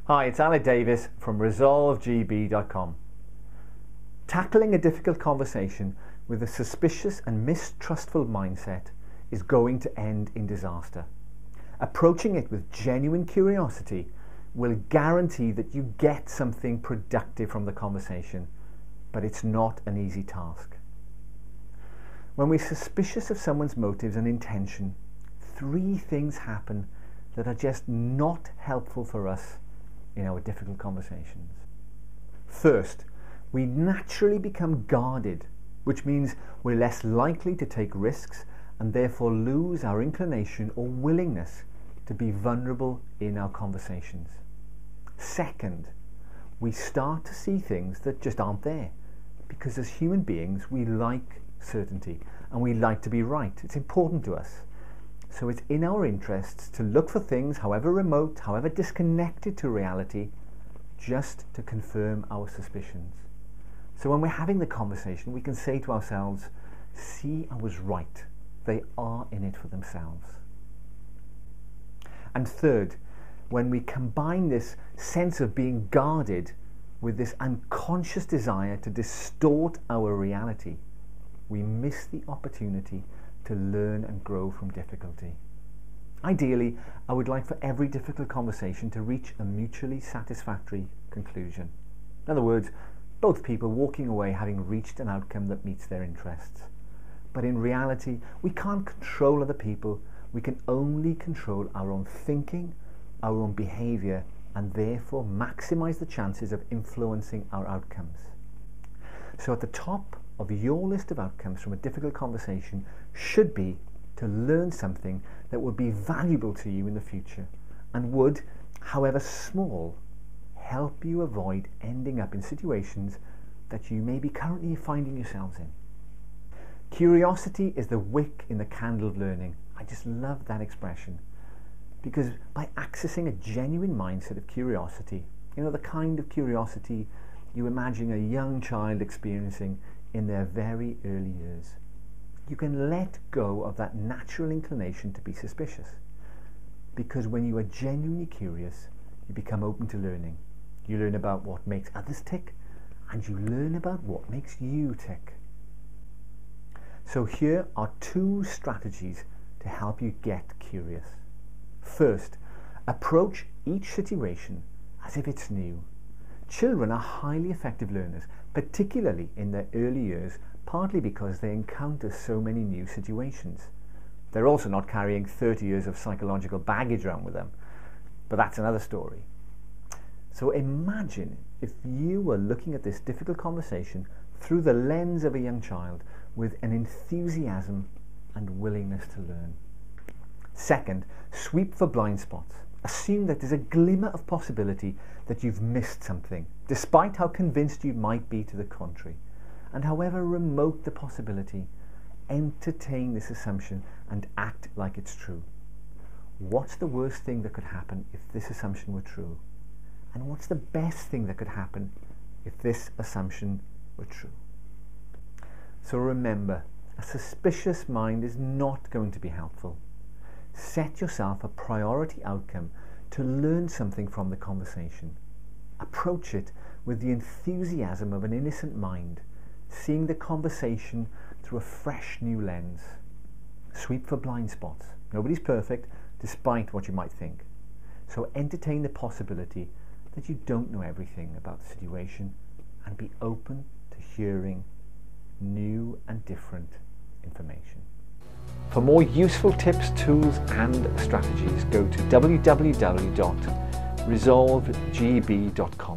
Hi, it's Alec Davis from ResolveGB.com. Tackling a difficult conversation with a suspicious and mistrustful mindset is going to end in disaster. Approaching it with genuine curiosity will guarantee that you get something productive from the conversation, but it's not an easy task. When we're suspicious of someone's motives and intention, three things happen that are just not helpful for us in our difficult conversations. First, we naturally become guarded, which means we're less likely to take risks and therefore lose our inclination or willingness to be vulnerable in our conversations. Second, we start to see things that just aren't there, because as human beings we like certainty and we like to be right. It's important to us. So it's in our interests to look for things, however remote, however disconnected to reality, just to confirm our suspicions. So when we're having the conversation, we can say to ourselves, see, I was right. They are in it for themselves. And third, when we combine this sense of being guarded with this unconscious desire to distort our reality, we miss the opportunity to learn and grow from difficulty. Ideally, I would like for every difficult conversation to reach a mutually satisfactory conclusion. In other words, both people walking away having reached an outcome that meets their interests. But in reality, we can't control other people. We can only control our own thinking, our own behavior, and therefore maximize the chances of influencing our outcomes. So at the top of your list of outcomes from a difficult conversation should be to learn something that would be valuable to you in the future and would, however small, help you avoid ending up in situations that you may be currently finding yourselves in. Curiosity is the wick in the candle of learning. I just love that expression, because by accessing a genuine mindset of curiosity, the kind of curiosity you imagine a young child experiencing in their very early years, you can let go of that natural inclination to be suspicious. Because when you are genuinely curious, you become open to learning. You learn about what makes others tick, and you learn about what makes you tick. So here are two strategies to help you get curious. First, approach each situation as if it's new. Children are highly effective learners, particularly in their early years, partly because they encounter so many new situations. They're also not carrying 30 years of psychological baggage around with them, but that's another story. So imagine if you were looking at this difficult conversation through the lens of a young child with an enthusiasm and willingness to learn. Second, sweep for blind spots. Assume that there's a glimmer of possibility that you've missed something, despite how convinced you might be to the contrary. And however remote the possibility, entertain this assumption and act like it's true. What's the worst thing that could happen if this assumption were true? And what's the best thing that could happen if this assumption were true? So remember, a suspicious mind is not going to be helpful. Set yourself a priority outcome to learn something from the conversation. Approach it with the enthusiasm of an innocent mind, seeing the conversation through a fresh new lens. Sweep for blind spots. Nobody's perfect, despite what you might think. So entertain the possibility that you don't know everything about the situation and be open to hearing new and different information. For more useful tips, tools and strategies, go to www.resolvegb.com.